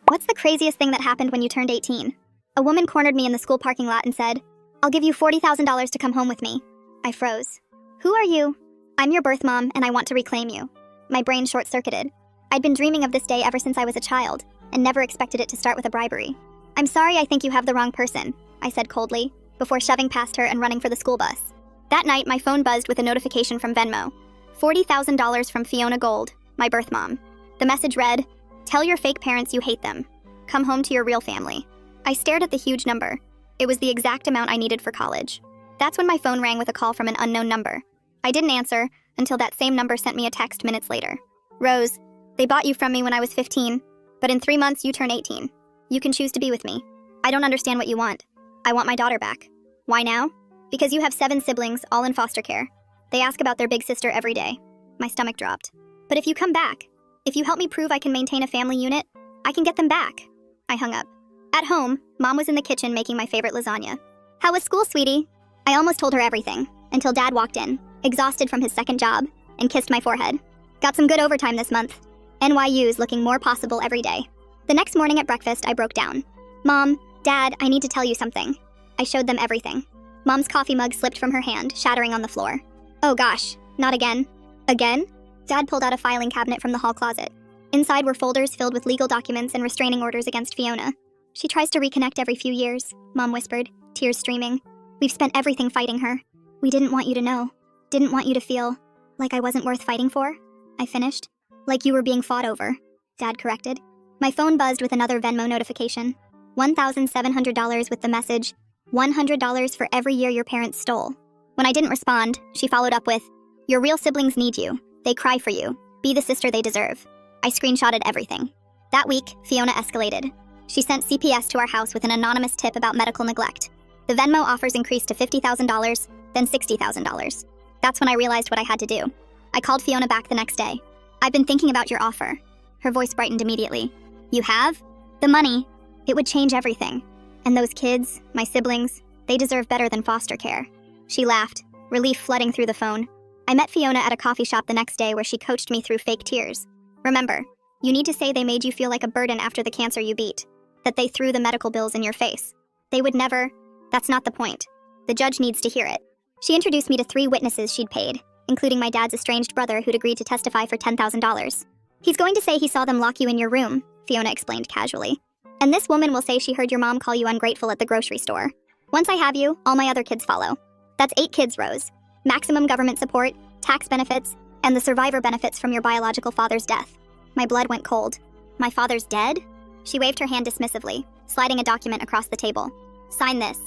What's the craziest thing that happened when you turned 18? A woman cornered me in the school parking lot and said, "I'll give you $40,000 to come home with me." I froze. "Who are you?" "I'm your birth mom, and I want to reclaim you." My brain short-circuited. I'd been dreaming of this day ever since I was a child, and never expected it to start with a bribery. "I'm sorry, I think you have the wrong person," I said coldly, before shoving past her and running for the school bus. That night, my phone buzzed with a notification from Venmo. $40,000 from Fiona Gold, my birth mom. The message read, "Tell your fake parents you hate them. Come home to your real family." I stared at the huge number. It was the exact amount I needed for college. That's when my phone rang with a call from an unknown number. I didn't answer until that same number sent me a text minutes later. "Rose, they bought you from me when I was 15, but in 3 months you turn 18. You can choose to be with me. I don't understand what you want. I want my daughter back." "Why now?" "Because you have 7 siblings, all in foster care. They ask about their big sister every day." My stomach dropped. "But if you come back, if you help me prove I can maintain a family unit, I can get them back." I hung up. At home, Mom was in the kitchen making my favorite lasagna. "How was school, sweetie?" I almost told her everything, until Dad walked in, exhausted from his second job, and kissed my forehead. "Got some good overtime this month. NYU's looking more possible every day." The next morning at breakfast, I broke down. "Mom, Dad, I need to tell you something." I showed them everything. Mom's coffee mug slipped from her hand, shattering on the floor. "Oh gosh, not again." "Again?" Dad pulled out a filing cabinet from the hall closet. Inside were folders filled with legal documents and restraining orders against Fiona. "She tries to reconnect every few years," Mom whispered, tears streaming. "We've spent everything fighting her. We didn't want you to know. Didn't want you to feel like I wasn't worth fighting for," I finished. "Like you were being fought over," Dad corrected. My phone buzzed with another Venmo notification. $1,700 with the message, "$100 for every year your parents stole." When I didn't respond, she followed up with, "Your real siblings need you. They cry for you. Be the sister they deserve." I screenshotted everything. That week, Fiona escalated. She sent CPS to our house with an anonymous tip about medical neglect. The Venmo offers increased to $50,000, then $60,000. That's when I realized what I had to do. I called Fiona back the next day. "I've been thinking about your offer." Her voice brightened immediately. "You have? The money. It would change everything. And those kids, my siblings, they deserve better than foster care." She laughed, relief flooding through the phone. I met Fiona at a coffee shop the next day where she coached me through fake tears. "Remember, you need to say they made you feel like a burden after the cancer you beat. That they threw the medical bills in your face. They would never. That's not the point. The judge needs to hear it." She introduced me to 3 witnesses she'd paid, including my dad's estranged brother who'd agreed to testify for $10,000. "He's going to say he saw them lock you in your room," Fiona explained casually. "And this woman will say she heard your mom call you ungrateful at the grocery store. Once I have you, all my other kids follow. That's 8 kids, Rose. Maximum government support, tax benefits, and the survivor benefits from your biological father's death." My blood went cold. "My father's dead?" She waved her hand dismissively, sliding a document across the table. "Sign this.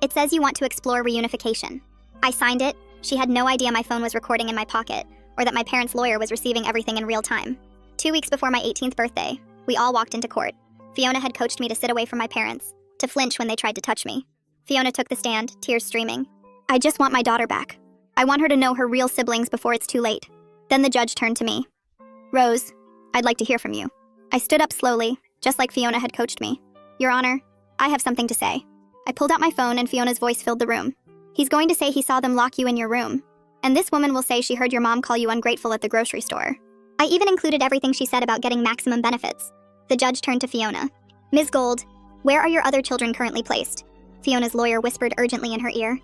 It says you want to explore reunification." I signed it. She had no idea my phone was recording in my pocket, or that my parents' lawyer was receiving everything in real time. 2 weeks before my 18th birthday, we all walked into court. Fiona had coached me to sit away from my parents, to flinch when they tried to touch me. Fiona took the stand, tears streaming. "I just want my daughter back. I want her to know her real siblings before it's too late." Then the judge turned to me. "Rose, I'd like to hear from you." I stood up slowly, just like Fiona had coached me. "Your Honor, I have something to say." I pulled out my phone and Fiona's voice filled the room. "He's going to say he saw them lock you in your room. And this woman will say she heard your mom call you ungrateful at the grocery store." I even included everything she said about getting maximum benefits. The judge turned to Fiona. "Ms. Gold, where are your other children currently placed?" Fiona's lawyer whispered urgently in her ear.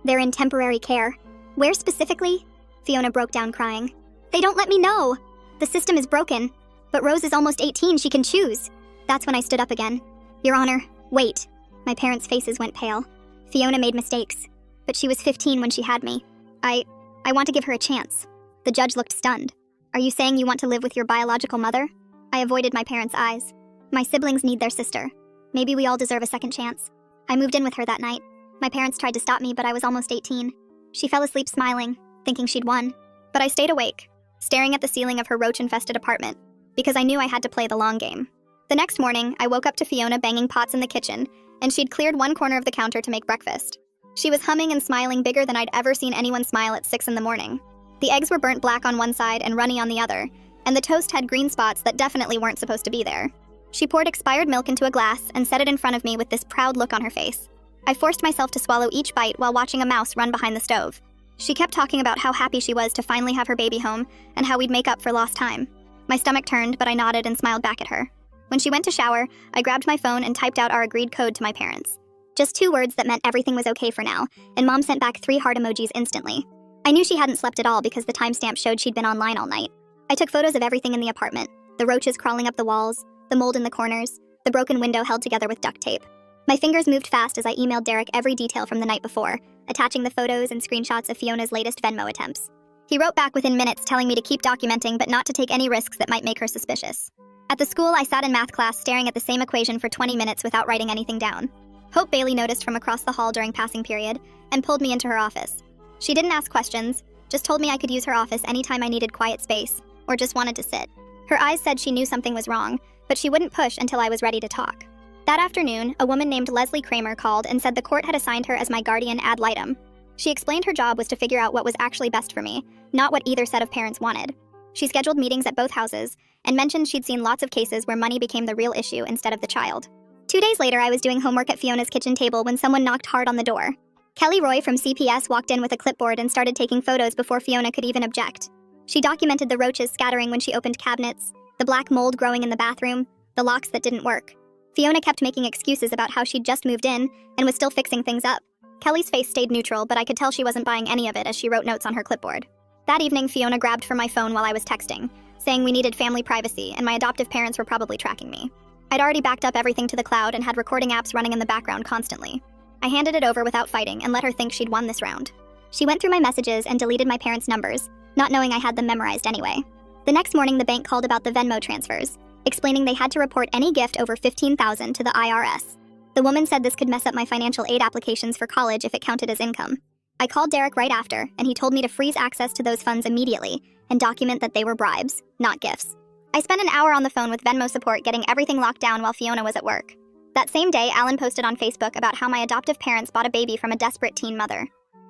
They're in temporary care." "Where specifically?" Fiona broke down crying. "They don't let me know. The system is broken. But Rose is almost 18, she can choose." That's when I stood up again. "Your Honor, wait." My parents' faces went pale. Fiona made mistakes, but she was 15 when she had me. I want to give her a chance." The judge looked stunned. "Are you saying you want to live with your biological mother?" I avoided my parents' eyes. "My siblings need their sister. Maybe we all deserve a second chance." I moved in with her that night. My parents tried to stop me, but I was almost 18. She fell asleep smiling, thinking she'd won. But I stayed awake, staring at the ceiling of her roach-infested apartment, because I knew I had to play the long game. The next morning, I woke up to Fiona banging pots in the kitchen, and she'd cleared one corner of the counter to make breakfast. She was humming and smiling bigger than I'd ever seen anyone smile at 6 in the morning. The eggs were burnt black on one side and runny on the other, and the toast had green spots that definitely weren't supposed to be there. She poured expired milk into a glass and set it in front of me with this proud look on her face. I forced myself to swallow each bite while watching a mouse run behind the stove. She kept talking about how happy she was to finally have her baby home and how we'd make up for lost time. My stomach turned, but I nodded and smiled back at her. When she went to shower, I grabbed my phone and typed out our agreed code to my parents. Just 2 words that meant everything was okay for now, and Mom sent back 3 heart emojis instantly. I knew she hadn't slept at all because the timestamp showed she'd been online all night. I took photos of everything in the apartment, the roaches crawling up the walls, the mold in the corners, the broken window held together with duct tape. My fingers moved fast as I emailed Derek every detail from the night before, attaching the photos and screenshots of Fiona's latest Venmo attempts. He wrote back within minutes telling me to keep documenting but not to take any risks that might make her suspicious. At the school, I sat in math class staring at the same equation for 20 minutes without writing anything down. Hope Bailey noticed from across the hall during passing period and pulled me into her office. She didn't ask questions, just told me I could use her office anytime I needed quiet space or just wanted to sit. Her eyes said she knew something was wrong, but she wouldn't push until I was ready to talk. That afternoon, a woman named Leslie Kramer called and said the court had assigned her as my guardian ad litem. She explained her job was to figure out what was actually best for me, not what either set of parents wanted. She scheduled meetings at both houses and mentioned she'd seen lots of cases where money became the real issue instead of the child. 2 days later, I was doing homework at Fiona's kitchen table when someone knocked hard on the door. Kelly Roy from CPS walked in with a clipboard and started taking photos before Fiona could even object. She documented the roaches scattering when she opened cabinets, the black mold growing in the bathroom, the locks that didn't work. Fiona kept making excuses about how she'd just moved in and was still fixing things up. Kelly's face stayed neutral, but I could tell she wasn't buying any of it as she wrote notes on her clipboard. That evening, Fiona grabbed for my phone while I was texting, saying we needed family privacy and my adoptive parents were probably tracking me. I'd already backed up everything to the cloud and had recording apps running in the background constantly. I handed it over without fighting and let her think she'd won this round. She went through my messages and deleted my parents' numbers, not knowing I had them memorized anyway. The next morning, the bank called about the Venmo transfers, explaining they had to report any gift over $15,000 to the IRS. The woman said this could mess up my financial aid applications for college if it counted as income. I called Derek right after, and he told me to freeze access to those funds immediately and document that they were bribes, not gifts. I spent an hour on the phone with Venmo support getting everything locked down while Fiona was at work. That same day, Alan posted on Facebook about how my adoptive parents bought a baby from a desperate teen mother.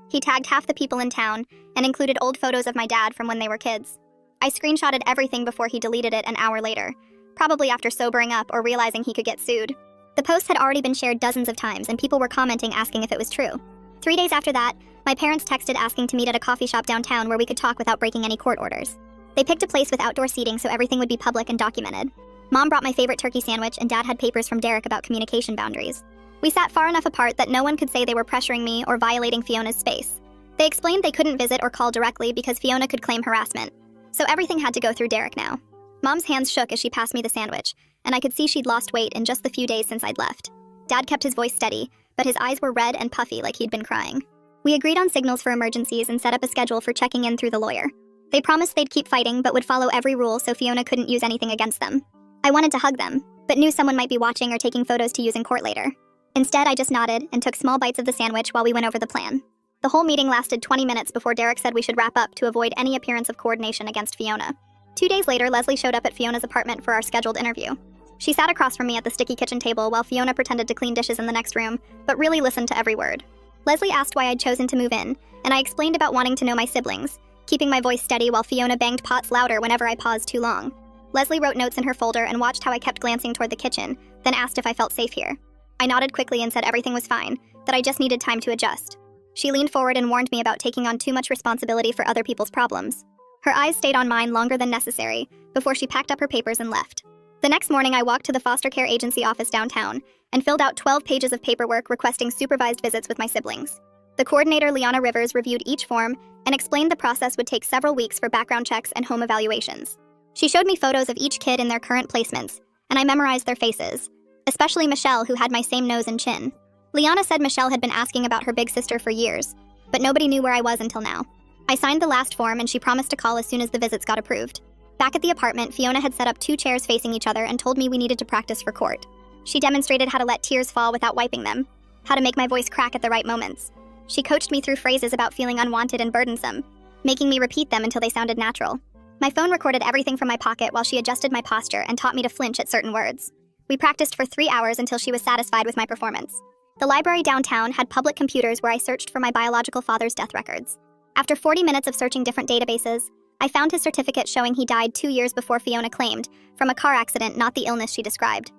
He tagged half the people in town and included old photos of my dad from when they were kids. I screenshotted everything before he deleted it an hour later, probably after sobering up or realizing he could get sued. The post had already been shared dozens of times and people were commenting asking if it was true. 3 days after that, my parents texted asking to meet at a coffee shop downtown where we could talk without breaking any court orders. They picked a place with outdoor seating so everything would be public and documented. Mom brought my favorite turkey sandwich and Dad had papers from Derek about communication boundaries. We sat far enough apart that no one could say they were pressuring me or violating Fiona's space. They explained they couldn't visit or call directly because Fiona could claim harassment. So everything had to go through Derek now. Mom's hands shook as she passed me the sandwich, and I could see she'd lost weight in just the few days since I'd left. Dad kept his voice steady, but his eyes were red and puffy like he'd been crying. We agreed on signals for emergencies and set up a schedule for checking in through the lawyer. They promised they'd keep fighting but would follow every rule so Fiona couldn't use anything against them. I wanted to hug them, but knew someone might be watching or taking photos to use in court later. Instead, I just nodded and took small bites of the sandwich while we went over the plan. The whole meeting lasted 20 minutes before Derek said we should wrap up to avoid any appearance of coordination against Fiona. 2 days later, Leslie showed up at Fiona's apartment for our scheduled interview. She sat across from me at the sticky kitchen table while Fiona pretended to clean dishes in the next room, but really listened to every word. Leslie asked why I'd chosen to move in, and I explained about wanting to know my siblings, keeping my voice steady while Fiona banged pots louder whenever I paused too long. Leslie wrote notes in her folder and watched how I kept glancing toward the kitchen, then asked if I felt safe here. I nodded quickly and said everything was fine, that I just needed time to adjust. She leaned forward and warned me about taking on too much responsibility for other people's problems. Her eyes stayed on mine longer than necessary before she packed up her papers and left. The next morning, I walked to the foster care agency office downtown and filled out 12 pages of paperwork requesting supervised visits with my siblings. The coordinator, Liana Rivers, reviewed each form and explained the process would take several weeks for background checks and home evaluations. She showed me photos of each kid in their current placements, and I memorized their faces, especially Michelle, who had my same nose and chin. Liana said Michelle had been asking about her big sister for years, but nobody knew where I was until now. I signed the last form and she promised to call as soon as the visits got approved. Back at the apartment, Fiona had set up 2 chairs facing each other and told me we needed to practice for court. She demonstrated how to let tears fall without wiping them, how to make my voice crack at the right moments. She coached me through phrases about feeling unwanted and burdensome, making me repeat them until they sounded natural. My phone recorded everything from my pocket while she adjusted my posture and taught me to flinch at certain words. We practiced for 3 hours until she was satisfied with my performance. The library downtown had public computers where I searched for my biological father's death records. After 40 minutes of searching different databases, I found his certificate showing he died 2 years before Fiona claimed, from a car accident, not the illness she described.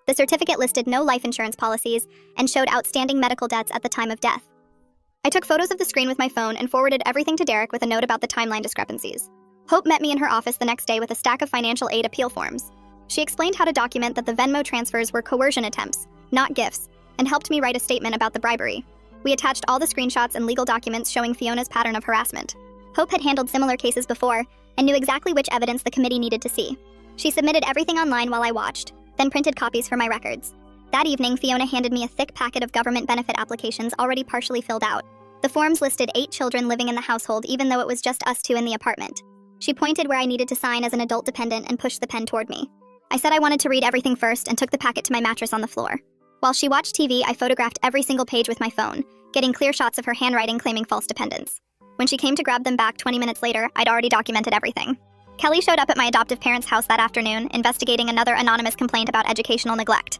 The certificate listed no life insurance policies and showed outstanding medical debts at the time of death. I took photos of the screen with my phone and forwarded everything to Derek with a note about the timeline discrepancies. Hope met me in her office the next day with a stack of financial aid appeal forms. She explained how to document that the Venmo transfers were coercion attempts, not gifts, and helped me write a statement about the bribery. We attached all the screenshots and legal documents showing Fiona's pattern of harassment. Hope had handled similar cases before and knew exactly which evidence the committee needed to see. She submitted everything online while I watched, then printed copies for my records. That evening, Fiona handed me a thick packet of government benefit applications already partially filled out. The forms listed 8 children living in the household, even though it was just us 2 in the apartment. She pointed where I needed to sign as an adult dependent and pushed the pen toward me. I said I wanted to read everything first and took the packet to my mattress on the floor. While she watched TV, I photographed every single page with my phone, getting clear shots of her handwriting claiming false dependence. When she came to grab them back 20 minutes later, I'd already documented everything. Kelly showed up at my adoptive parents' house that afternoon, investigating another anonymous complaint about educational neglect.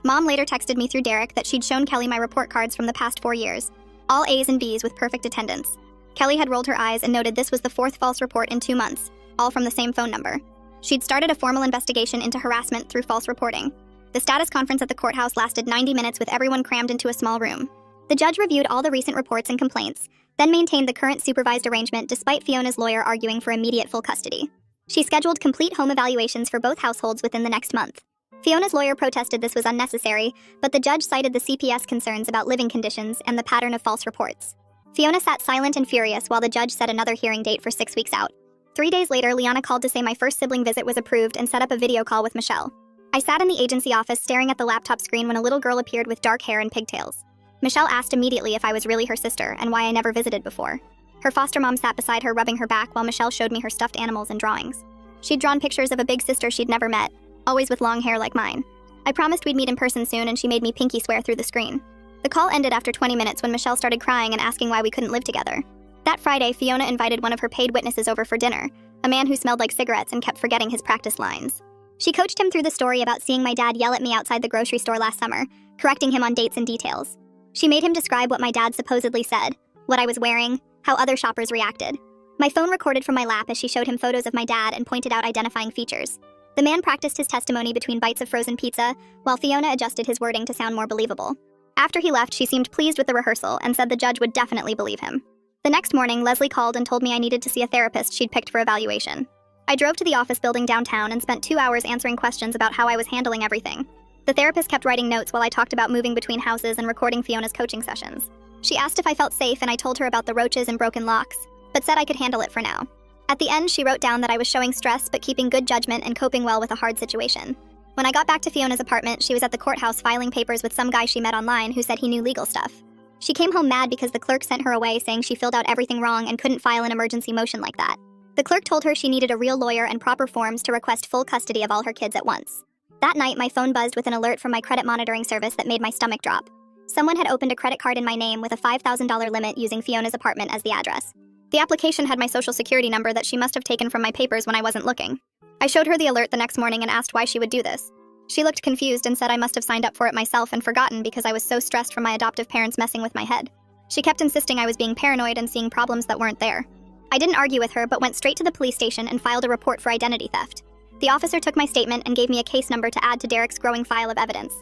Mom later texted me through Derek that she'd shown Kelly my report cards from the past 4 years. All A's and B's with perfect attendance. Kelly had rolled her eyes and noted this was the 4th false report in 2 months, all from the same phone number. She'd started a formal investigation into harassment through false reporting. The status conference at the courthouse lasted 90 minutes with everyone crammed into a small room. The judge reviewed all the recent reports and complaints, then maintained the current supervised arrangement despite Fiona's lawyer arguing for immediate full custody. She scheduled complete home evaluations for both households within the next month. Fiona's lawyer protested this was unnecessary, but the judge cited the CPS concerns about living conditions and the pattern of false reports. Fiona sat silent and furious while the judge set another hearing date for 6 weeks out. 3 days later, Liana called to say my first sibling visit was approved and set up a video call with Michelle. I sat in the agency office staring at the laptop screen when a little girl appeared with dark hair and pigtails. Michelle asked immediately if I was really her sister and why I never visited before. Her foster mom sat beside her rubbing her back while Michelle showed me her stuffed animals and drawings. She'd drawn pictures of a big sister she'd never met, always with long hair like mine. I promised we'd meet in person soon and she made me pinky swear through the screen. The call ended after 20 minutes when Michelle started crying and asking why we couldn't live together. That Friday, Fiona invited one of her paid witnesses over for dinner, a man who smelled like cigarettes and kept forgetting his practice lines. She coached him through the story about seeing my dad yell at me outside the grocery store last summer, correcting him on dates and details. She made him describe what my dad supposedly said, what I was wearing, how other shoppers reacted. My phone recorded from my lap as she showed him photos of my dad and pointed out identifying features. The man practiced his testimony between bites of frozen pizza, while Fiona adjusted his wording to sound more believable. After he left, she seemed pleased with the rehearsal and said the judge would definitely believe him. The next morning, Leslie called and told me I needed to see a therapist she'd picked for evaluation. I drove to the office building downtown and spent 2 hours answering questions about how I was handling everything. The therapist kept writing notes while I talked about moving between houses and recording Fiona's coaching sessions. She asked if I felt safe and I told her about the roaches and broken locks, but said I could handle it for now. At the end, she wrote down that I was showing stress but keeping good judgment and coping well with a hard situation. When I got back to Fiona's apartment, she was at the courthouse filing papers with some guy she met online who said he knew legal stuff. She came home mad because the clerk sent her away saying she filled out everything wrong and couldn't file an emergency motion like that. The clerk told her she needed a real lawyer and proper forms to request full custody of all her kids at once. That night, my phone buzzed with an alert from my credit monitoring service that made my stomach drop. Someone had opened a credit card in my name with a $5,000 limit using Fiona's apartment as the address. The application had my social security number that she must have taken from my papers when I wasn't looking. I showed her the alert the next morning and asked why she would do this. She looked confused and said I must have signed up for it myself and forgotten because I was so stressed from my adoptive parents messing with my head. She kept insisting I was being paranoid and seeing problems that weren't there. I didn't argue with her but went straight to the police station and filed a report for identity theft. The officer took my statement and gave me a case number to add to Derek's growing file of evidence.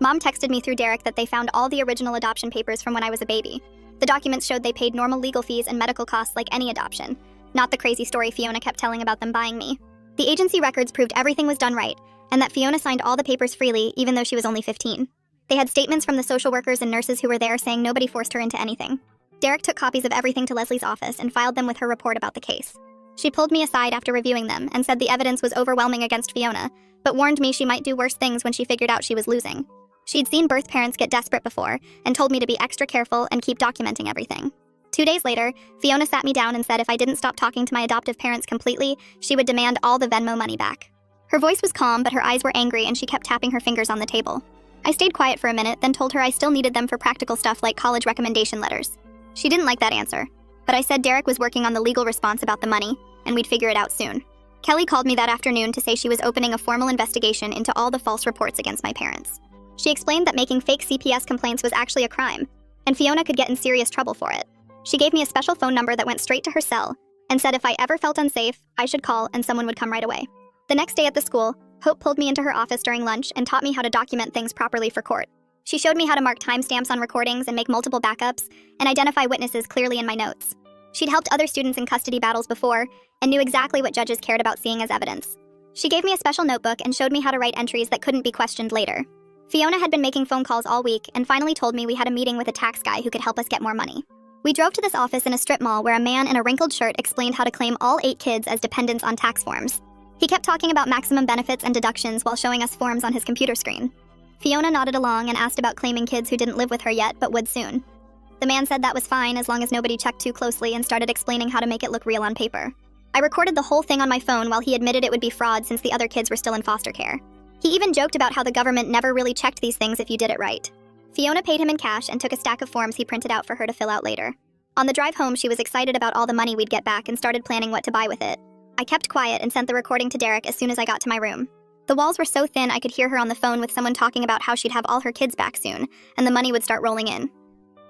Mom texted me through Derek that they found all the original adoption papers from when I was a baby. The documents showed they paid normal legal fees and medical costs like any adoption, not the crazy story Fiona kept telling about them buying me. The agency records proved everything was done right, and that Fiona signed all the papers freely even though she was only 15. They had statements from the social workers and nurses who were there saying nobody forced her into anything. Derek took copies of everything to Leslie's office and filed them with her report about the case. She pulled me aside after reviewing them and said the evidence was overwhelming against Fiona, but warned me she might do worse things when she figured out she was losing. She'd seen birth parents get desperate before and told me to be extra careful and keep documenting everything. 2 days later, Fiona sat me down and said if I didn't stop talking to my adoptive parents completely, she would demand all the Venmo money back. Her voice was calm, but her eyes were angry and she kept tapping her fingers on the table. I stayed quiet for a minute, then told her I still needed them for practical stuff like college recommendation letters. She didn't like that answer, but I said Derek was working on the legal response about the money, and we'd figure it out soon. Kelly called me that afternoon to say she was opening a formal investigation into all the false reports against my parents. She explained that making fake CPS complaints was actually a crime, and Fiona could get in serious trouble for it. She gave me a special phone number that went straight to her cell, and said if I ever felt unsafe, I should call and someone would come right away. The next day at the school, Hope pulled me into her office during lunch and taught me how to document things properly for court. She showed me how to mark timestamps on recordings and make multiple backups, and identify witnesses clearly in my notes. She'd helped other students in custody battles before, and knew exactly what judges cared about seeing as evidence. She gave me a special notebook and showed me how to write entries that couldn't be questioned later. Fiona had been making phone calls all week and finally told me we had a meeting with a tax guy who could help us get more money. We drove to this office in a strip mall where a man in a wrinkled shirt explained how to claim all 8 kids as dependents on tax forms. He kept talking about maximum benefits and deductions while showing us forms on his computer screen. Fiona nodded along and asked about claiming kids who didn't live with her yet but would soon. The man said that was fine as long as nobody checked too closely and started explaining how to make it look real on paper. I recorded the whole thing on my phone while he admitted it would be fraud since the other kids were still in foster care. He even joked about how the government never really checked these things if you did it right. Fiona paid him in cash and took a stack of forms he printed out for her to fill out later. On the drive home, she was excited about all the money we'd get back and started planning what to buy with it. I kept quiet and sent the recording to Derek as soon as I got to my room. The walls were so thin I could hear her on the phone with someone talking about how she'd have all her kids back soon, and the money would start rolling in.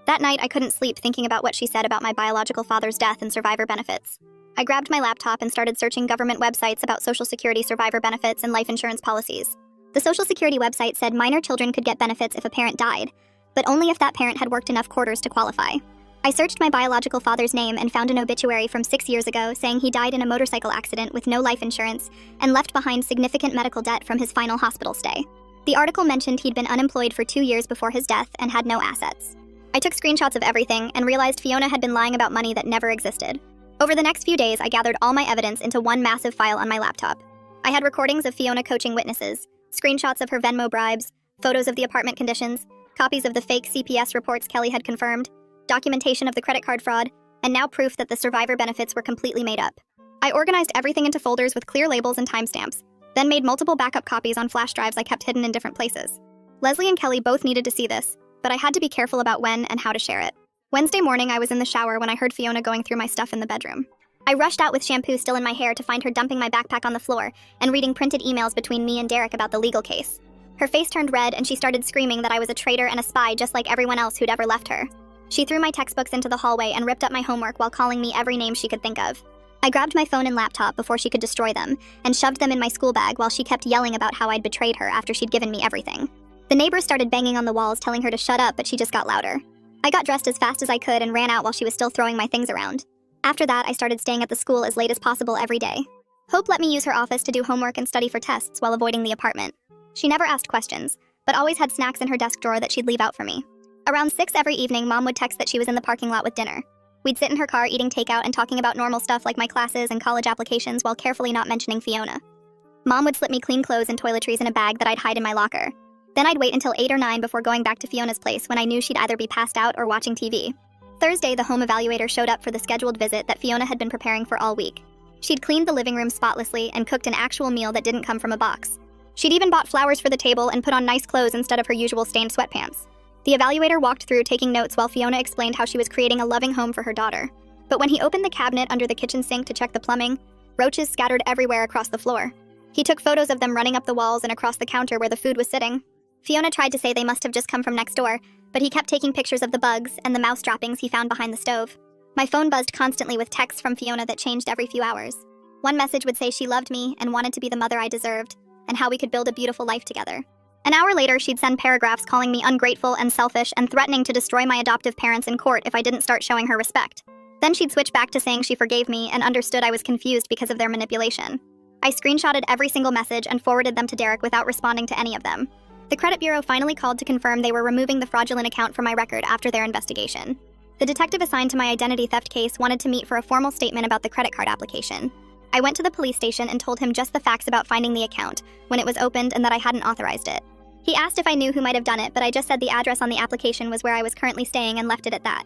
That night, I couldn't sleep thinking about what she said about my biological father's death and survivor benefits. I grabbed my laptop and started searching government websites about Social Security survivor benefits and life insurance policies. The Social Security website said minor children could get benefits if a parent died, but only if that parent had worked enough quarters to qualify. I searched my biological father's name and found an obituary from 6 years ago saying he died in a motorcycle accident with no life insurance and left behind significant medical debt from his final hospital stay. The article mentioned he'd been unemployed for 2 years before his death and had no assets. I took screenshots of everything and realized Fiona had been lying about money that never existed. Over the next few days, I gathered all my evidence into one massive file on my laptop. I had recordings of Fiona coaching witnesses, screenshots of her Venmo bribes, photos of the apartment conditions, copies of the fake CPS reports Kelly had confirmed, documentation of the credit card fraud, and now proof that the survivor benefits were completely made up. I organized everything into folders with clear labels and timestamps, then made multiple backup copies on flash drives I kept hidden in different places. Leslie and Kelly both needed to see this, but I had to be careful about when and how to share it. Wednesday morning, I was in the shower when I heard Fiona going through my stuff in the bedroom. I rushed out with shampoo still in my hair to find her dumping my backpack on the floor and reading printed emails between me and Derek about the legal case. Her face turned red and she started screaming that I was a traitor and a spy just like everyone else who'd ever left her. She threw my textbooks into the hallway and ripped up my homework while calling me every name she could think of. I grabbed my phone and laptop before she could destroy them and shoved them in my school bag while she kept yelling about how I'd betrayed her after she'd given me everything. The neighbors started banging on the walls telling her to shut up, but she just got louder. I got dressed as fast as I could and ran out while she was still throwing my things around. After that, I started staying at the school as late as possible every day. Hope let me use her office to do homework and study for tests while avoiding the apartment. She never asked questions, but always had snacks in her desk drawer that she'd leave out for me. Around 6 every evening, Mom would text that she was in the parking lot with dinner. We'd sit in her car eating takeout and talking about normal stuff like my classes and college applications while carefully not mentioning Fiona. Mom would slip me clean clothes and toiletries in a bag that I'd hide in my locker. Then I'd wait until 8 or 9 before going back to Fiona's place when I knew she'd either be passed out or watching TV. Thursday, the home evaluator showed up for the scheduled visit that Fiona had been preparing for all week. She'd cleaned the living room spotlessly and cooked an actual meal that didn't come from a box. She'd even bought flowers for the table and put on nice clothes instead of her usual stained sweatpants. The evaluator walked through taking notes while Fiona explained how she was creating a loving home for her daughter. But when he opened the cabinet under the kitchen sink to check the plumbing, roaches scattered everywhere across the floor. He took photos of them running up the walls and across the counter where the food was sitting. Fiona tried to say they must have just come from next door, but he kept taking pictures of the bugs and the mouse droppings he found behind the stove. My phone buzzed constantly with texts from Fiona that changed every few hours. One message would say she loved me and wanted to be the mother I deserved, and how we could build a beautiful life together. An hour later, she'd send paragraphs calling me ungrateful and selfish and threatening to destroy my adoptive parents in court if I didn't start showing her respect. Then she'd switch back to saying she forgave me and understood I was confused because of their manipulation. I screenshotted every single message and forwarded them to Derek without responding to any of them. The credit bureau finally called to confirm they were removing the fraudulent account from my record after their investigation. The detective assigned to my identity theft case wanted to meet for a formal statement about the credit card application. I went to the police station and told him just the facts about finding the account, when it was opened, and that I hadn't authorized it. He asked if I knew who might have done it, but I just said the address on the application was where I was currently staying and left it at that.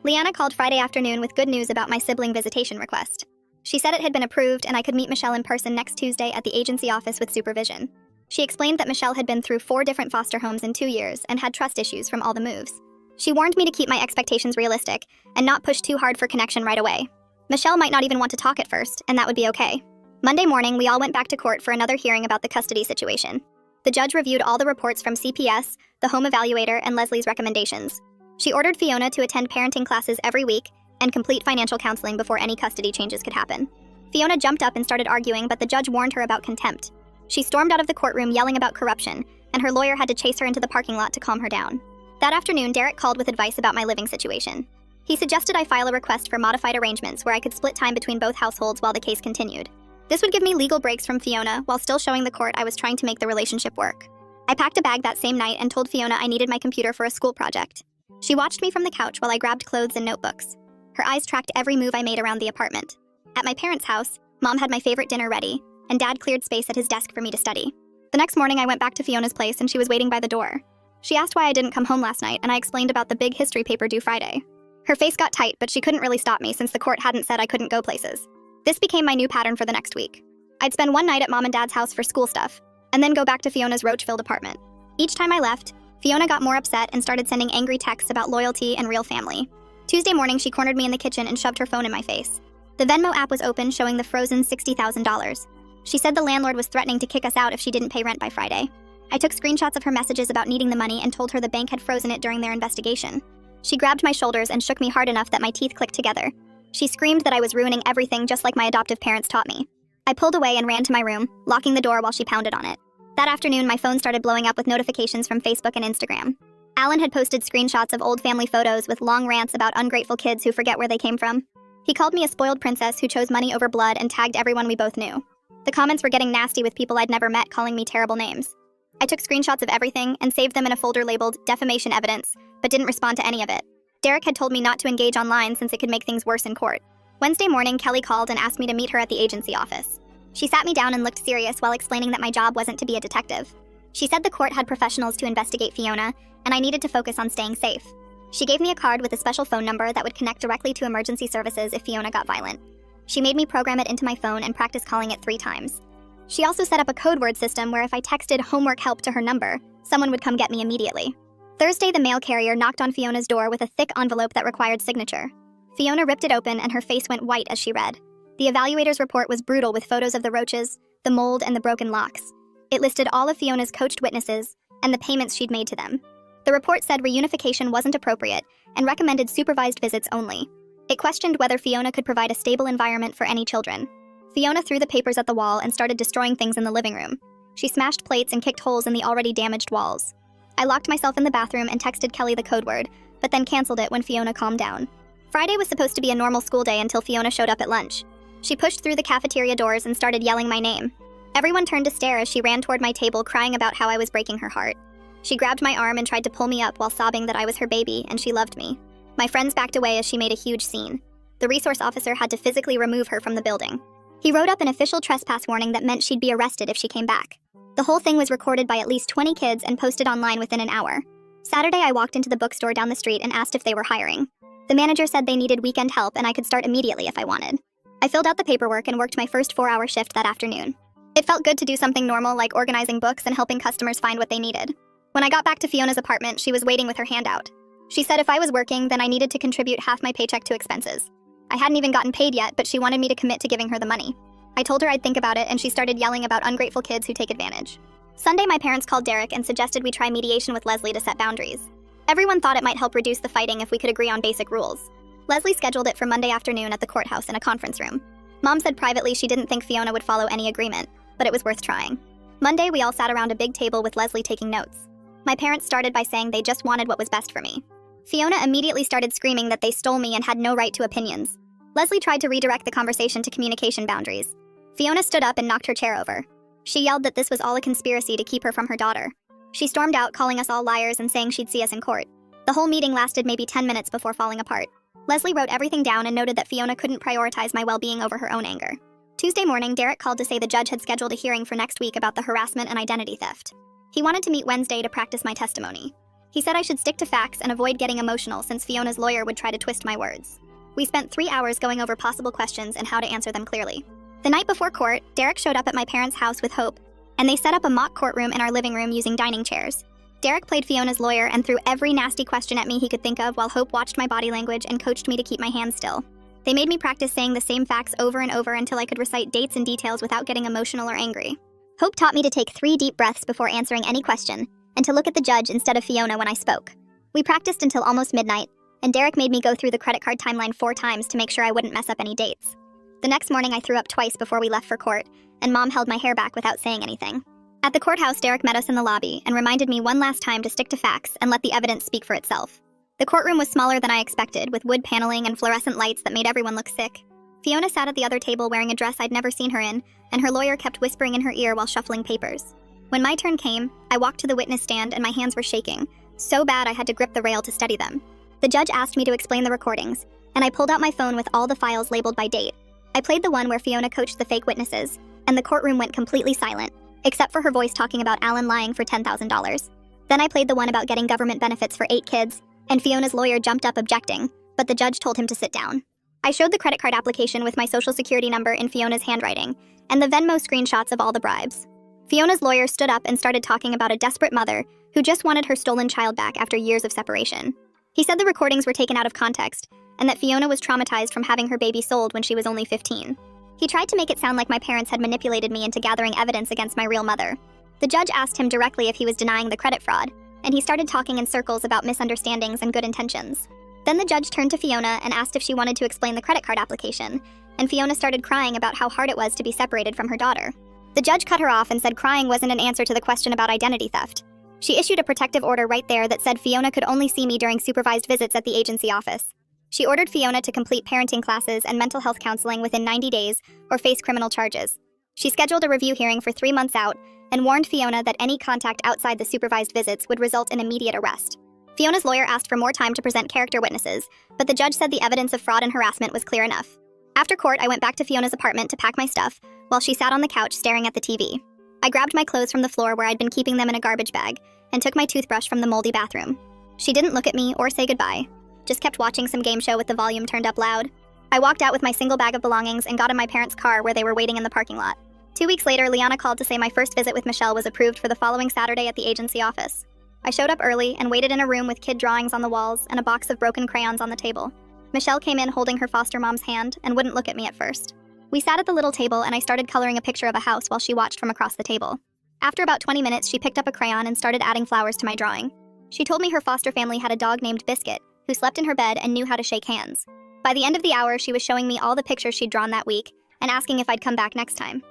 Leanna called Friday afternoon with good news about my sibling visitation request. She said it had been approved and I could meet Michelle in person next Tuesday at the agency office with supervision. She explained that Michelle had been through 4 different foster homes in 2 years and had trust issues from all the moves. She warned me to keep my expectations realistic and not push too hard for connection right away. Michelle might not even want to talk at first, and that would be okay. Monday morning, we all went back to court for another hearing about the custody situation. The judge reviewed all the reports from CPS, the home evaluator, and Leslie's recommendations. She ordered Fiona to attend parenting classes every week and complete financial counseling before any custody changes could happen. Fiona jumped up and started arguing, but the judge warned her about contempt. She stormed out of the courtroom yelling about corruption, and her lawyer had to chase her into the parking lot to calm her down. That afternoon, Derek called with advice about my living situation. He suggested I file a request for modified arrangements where I could split time between both households while the case continued. This would give me legal breaks from Fiona while still showing the court I was trying to make the relationship work. I packed a bag that same night and told Fiona I needed my computer for a school project. She watched me from the couch while I grabbed clothes and notebooks. Her eyes tracked every move I made around the apartment. At my parents' house, Mom had my favorite dinner ready, and Dad cleared space at his desk for me to study. The next morning, I went back to Fiona's place and she was waiting by the door. She asked why I didn't come home last night, and I explained about the big history paper due Friday. Her face got tight, but she couldn't really stop me since the court hadn't said I couldn't go places. This became my new pattern for the next week. I'd spend one night at Mom and Dad's house for school stuff, and then go back to Fiona's roach-filled apartment. Each time I left, Fiona got more upset and started sending angry texts about loyalty and real family. Tuesday morning, she cornered me in the kitchen and shoved her phone in my face. The Venmo app was open, showing the frozen $60,000. She said the landlord was threatening to kick us out if she didn't pay rent by Friday. I took screenshots of her messages about needing the money and told her the bank had frozen it during their investigation. She grabbed my shoulders and shook me hard enough that my teeth clicked together. She screamed that I was ruining everything just like my adoptive parents taught me. I pulled away and ran to my room, locking the door while she pounded on it. That afternoon, my phone started blowing up with notifications from Facebook and Instagram. Alan had posted screenshots of old family photos with long rants about ungrateful kids who forget where they came from. He called me a spoiled princess who chose money over blood and tagged everyone we both knew. The comments were getting nasty with people I'd never met calling me terrible names. I took screenshots of everything and saved them in a folder labeled defamation evidence, but didn't respond to any of it. Derek had told me not to engage online since it could make things worse in court. Wednesday morning, Kelly called and asked me to meet her at the agency office. She sat me down and looked serious while explaining that my job wasn't to be a detective. She said the court had professionals to investigate Fiona, and I needed to focus on staying safe. She gave me a card with a special phone number that would connect directly to emergency services if Fiona got violent. She made me program it into my phone and practice calling it 3 times. She also set up a code word system where if I texted homework help to her number, someone would come get me immediately. Thursday, the mail carrier knocked on Fiona's door with a thick envelope that required signature. Fiona ripped it open and her face went white as she read. The evaluator's report was brutal with photos of the roaches, the mold, and the broken locks. It listed all of Fiona's coached witnesses and the payments she'd made to them. The report said reunification wasn't appropriate and recommended supervised visits only. It questioned whether Fiona could provide a stable environment for any children. Fiona threw the papers at the wall and started destroying things in the living room. She smashed plates and kicked holes in the already damaged walls. I locked myself in the bathroom and texted Kelly the code word, but then canceled it when Fiona calmed down. Friday was supposed to be a normal school day until Fiona showed up at lunch. She pushed through the cafeteria doors and started yelling my name. Everyone turned to stare as she ran toward my table, crying about how I was breaking her heart. She grabbed my arm and tried to pull me up while sobbing that I was her baby and she loved me. My friends backed away as she made a huge scene. The resource officer had to physically remove her from the building. He wrote up an official trespass warning that meant she'd be arrested if she came back. The whole thing was recorded by at least 20 kids and posted online within an hour. Saturday, I walked into the bookstore down the street and asked if they were hiring. The manager said they needed weekend help and I could start immediately if I wanted. I filled out the paperwork and worked my first 4-hour shift that afternoon. It felt good to do something normal like organizing books and helping customers find what they needed. When I got back to Fiona's apartment, she was waiting with her hand out. She said if I was working, then I needed to contribute half my paycheck to expenses. I hadn't even gotten paid yet, but she wanted me to commit to giving her the money. I told her I'd think about it, and she started yelling about ungrateful kids who take advantage. Sunday, my parents called Derek and suggested we try mediation with Leslie to set boundaries. Everyone thought it might help reduce the fighting if we could agree on basic rules. Leslie scheduled it for Monday afternoon at the courthouse in a conference room. Mom said privately she didn't think Fiona would follow any agreement, but it was worth trying. Monday, we all sat around a big table with Leslie taking notes. My parents started by saying they just wanted what was best for me. Fiona immediately started screaming that they stole me and had no right to opinions. Leslie tried to redirect the conversation to communication boundaries. Fiona stood up and knocked her chair over. She yelled that this was all a conspiracy to keep her from her daughter. She stormed out, calling us all liars and saying she'd see us in court. The whole meeting lasted maybe 10 minutes before falling apart. Leslie wrote everything down and noted that Fiona couldn't prioritize my well-being over her own anger. Tuesday morning, Derek called to say the judge had scheduled a hearing for next week about the harassment and identity theft. He wanted to meet Wednesday to practice my testimony. He said I should stick to facts and avoid getting emotional since Fiona's lawyer would try to twist my words. We spent 3 hours going over possible questions and how to answer them clearly. The night before court, Derek showed up at my parents' house with Hope, and they set up a mock courtroom in our living room using dining chairs. Derek played Fiona's lawyer and threw every nasty question at me he could think of while Hope watched my body language and coached me to keep my hands still. They made me practice saying the same facts over and over until I could recite dates and details without getting emotional or angry. Hope taught me to take 3 deep breaths before answering any question, and to look at the judge instead of Fiona when I spoke. We practiced until almost midnight, and Derek made me go through the credit card timeline 4 times to make sure I wouldn't mess up any dates. The next morning, I threw up twice before we left for court, and Mom held my hair back without saying anything. At the courthouse, Derek met us in the lobby and reminded me one last time to stick to facts and let the evidence speak for itself. The courtroom was smaller than I expected, with wood paneling and fluorescent lights that made everyone look sick. Fiona sat at the other table wearing a dress I'd never seen her in, and her lawyer kept whispering in her ear while shuffling papers. When my turn came, I walked to the witness stand and my hands were shaking, so bad I had to grip the rail to steady them. The judge asked me to explain the recordings, and I pulled out my phone with all the files labeled by date. I played the one where Fiona coached the fake witnesses, and the courtroom went completely silent, except for her voice talking about Alan lying for $10,000. Then I played the one about getting government benefits for 8 kids, and Fiona's lawyer jumped up objecting, but the judge told him to sit down. I showed the credit card application with my social security number in Fiona's handwriting, and the Venmo screenshots of all the bribes. Fiona's lawyer stood up and started talking about a desperate mother who just wanted her stolen child back after years of separation. He said the recordings were taken out of context, and that Fiona was traumatized from having her baby sold when she was only 15. He tried to make it sound like my parents had manipulated me into gathering evidence against my real mother. The judge asked him directly if he was denying the credit fraud, and he started talking in circles about misunderstandings and good intentions. Then the judge turned to Fiona and asked if she wanted to explain the credit card application, and Fiona started crying about how hard it was to be separated from her daughter. The judge cut her off and said crying wasn't an answer to the question about identity theft. She issued a protective order right there that said Fiona could only see me during supervised visits at the agency office. She ordered Fiona to complete parenting classes and mental health counseling within 90 days or face criminal charges. She scheduled a review hearing for 3 months out and warned Fiona that any contact outside the supervised visits would result in immediate arrest. Fiona's lawyer asked for more time to present character witnesses, but the judge said the evidence of fraud and harassment was clear enough. After court, I went back to Fiona's apartment to pack my stuff, while she sat on the couch staring at the TV. I grabbed my clothes from the floor where I'd been keeping them in a garbage bag, and took my toothbrush from the moldy bathroom. She didn't look at me or say goodbye, just kept watching some game show with the volume turned up loud. I walked out with my single bag of belongings and got in my parents' car where they were waiting in the parking lot. 2 weeks later, Liana called to say my first visit with Michelle was approved for the following Saturday at the agency office. I showed up early and waited in a room with kid drawings on the walls and a box of broken crayons on the table. Michelle came in holding her foster mom's hand and wouldn't look at me at first. We sat at the little table and I started coloring a picture of a house while she watched from across the table. After about 20 minutes, she picked up a crayon and started adding flowers to my drawing. She told me her foster family had a dog named Biscuit, who slept in her bed and knew how to shake hands. By the end of the hour, she was showing me all the pictures she'd drawn that week and asking if I'd come back next time.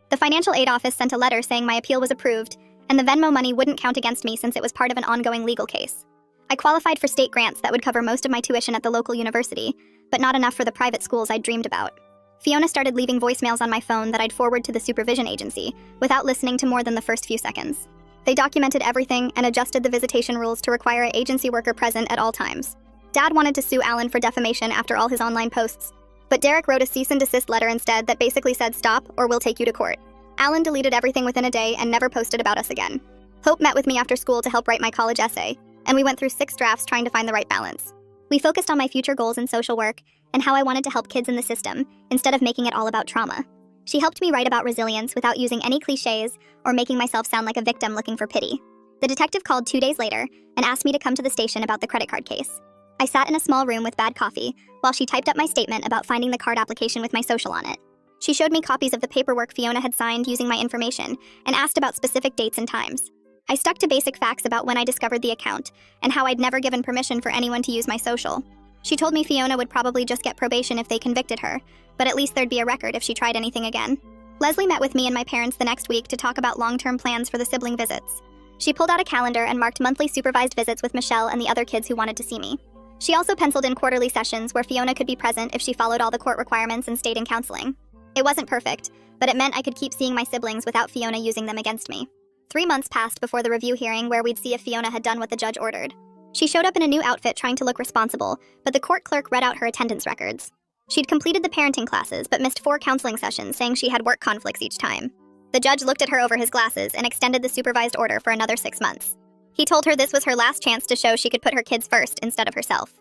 The financial aid office sent a letter saying my appeal was approved, and the Venmo money wouldn't count against me since it was part of an ongoing legal case. I qualified for state grants that would cover most of my tuition at the local university, but not enough for the private schools I'd dreamed about. Fiona started leaving voicemails on my phone that I'd forward to the supervision agency, without listening to more than the first few seconds. They documented everything and adjusted the visitation rules to require an agency worker present at all times. Dad wanted to sue Alan for defamation after all his online posts, but Derek wrote a cease and desist letter instead that basically said stop or we'll take you to court. Alan deleted everything within a day and never posted about us again. Hope met with me after school to help write my college essay, and we went through 6 drafts trying to find the right balance. We focused on my future goals in social work and how I wanted to help kids in the system instead of making it all about trauma. She helped me write about resilience without using any cliches or making myself sound like a victim looking for pity. The detective called 2 days later and asked me to come to the station about the credit card case. I sat in a small room with bad coffee while she typed up my statement about finding the card application with my social on it. She showed me copies of the paperwork Fiona had signed using my information and asked about specific dates and times. I stuck to basic facts about when I discovered the account and how I'd never given permission for anyone to use my social. She told me Fiona would probably just get probation if they convicted her, but at least there'd be a record if she tried anything again. Leslie met with me and my parents the next week to talk about long-term plans for the sibling visits. She pulled out a calendar and marked monthly supervised visits with Michelle and the other kids who wanted to see me. She also penciled in quarterly sessions where Fiona could be present if she followed all the court requirements and stayed in counseling. It wasn't perfect, but it meant I could keep seeing my siblings without Fiona using them against me. 3 months passed before the review hearing where we'd see if Fiona had done what the judge ordered. She showed up in a new outfit trying to look responsible, but the court clerk read out her attendance records. She'd completed the parenting classes but missed 4 counseling sessions, saying she had work conflicts each time. The judge looked at her over his glasses and extended the supervised order for another 6 months. He told her this was her last chance to show she could put her kids first instead of herself.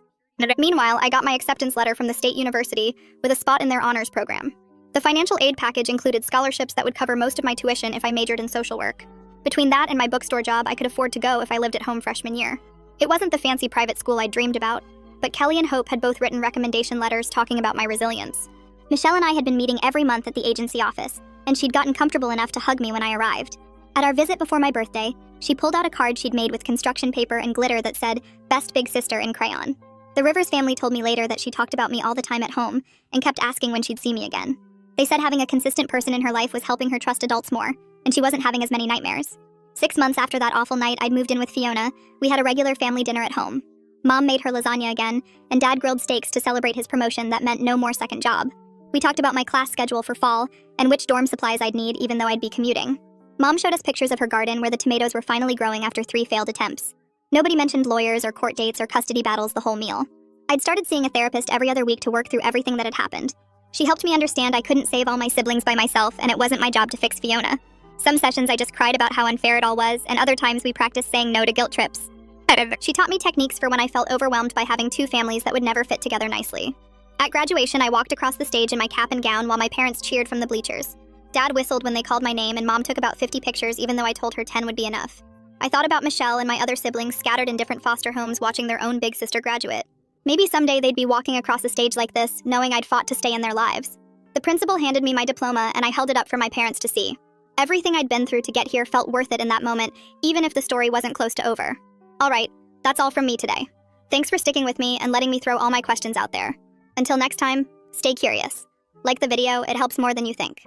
Meanwhile, I got my acceptance letter from the state university with a spot in their honors program. The financial aid package included scholarships that would cover most of my tuition if I majored in social work. Between that and my bookstore job, I could afford to go if I lived at home freshman year. It wasn't the fancy private school I dreamed about, but Kelly and Hope had both written recommendation letters talking about my resilience. Michelle and I had been meeting every month at the agency office, and she'd gotten comfortable enough to hug me when I arrived. At our visit before my birthday, she pulled out a card she'd made with construction paper and glitter that said, "Best Big Sister" in crayon. The Rivers family told me later that she talked about me all the time at home and kept asking when she'd see me again. They said having a consistent person in her life was helping her trust adults more, and she wasn't having as many nightmares. 6 months after that awful night I'd moved in with Fiona, we had a regular family dinner at home. Mom made her lasagna again, and Dad grilled steaks to celebrate his promotion that meant no more second job. We talked about my class schedule for fall and which dorm supplies I'd need even though I'd be commuting. Mom showed us pictures of her garden where the tomatoes were finally growing after 3 failed attempts. Nobody mentioned lawyers or court dates or custody battles the whole meal. I'd started seeing a therapist every other week to work through everything that had happened. She helped me understand I couldn't save all my siblings by myself and it wasn't my job to fix Fiona. Some sessions I just cried about how unfair it all was, and other times we practiced saying no to guilt trips. She taught me techniques for when I felt overwhelmed by having 2 families that would never fit together nicely. At graduation, I walked across the stage in my cap and gown while my parents cheered from the bleachers. Dad whistled when they called my name, and Mom took about 50 pictures even though I told her 10 would be enough. I thought about Michelle and my other siblings scattered in different foster homes watching their own big sister graduate. Maybe someday they'd be walking across a stage like this, knowing I'd fought to stay in their lives. The principal handed me my diploma, and I held it up for my parents to see. Everything I'd been through to get here felt worth it in that moment, even if the story wasn't close to over. All right, that's all from me today. Thanks for sticking with me and letting me throw all my questions out there. Until next time, stay curious. Like the video, it helps more than you think.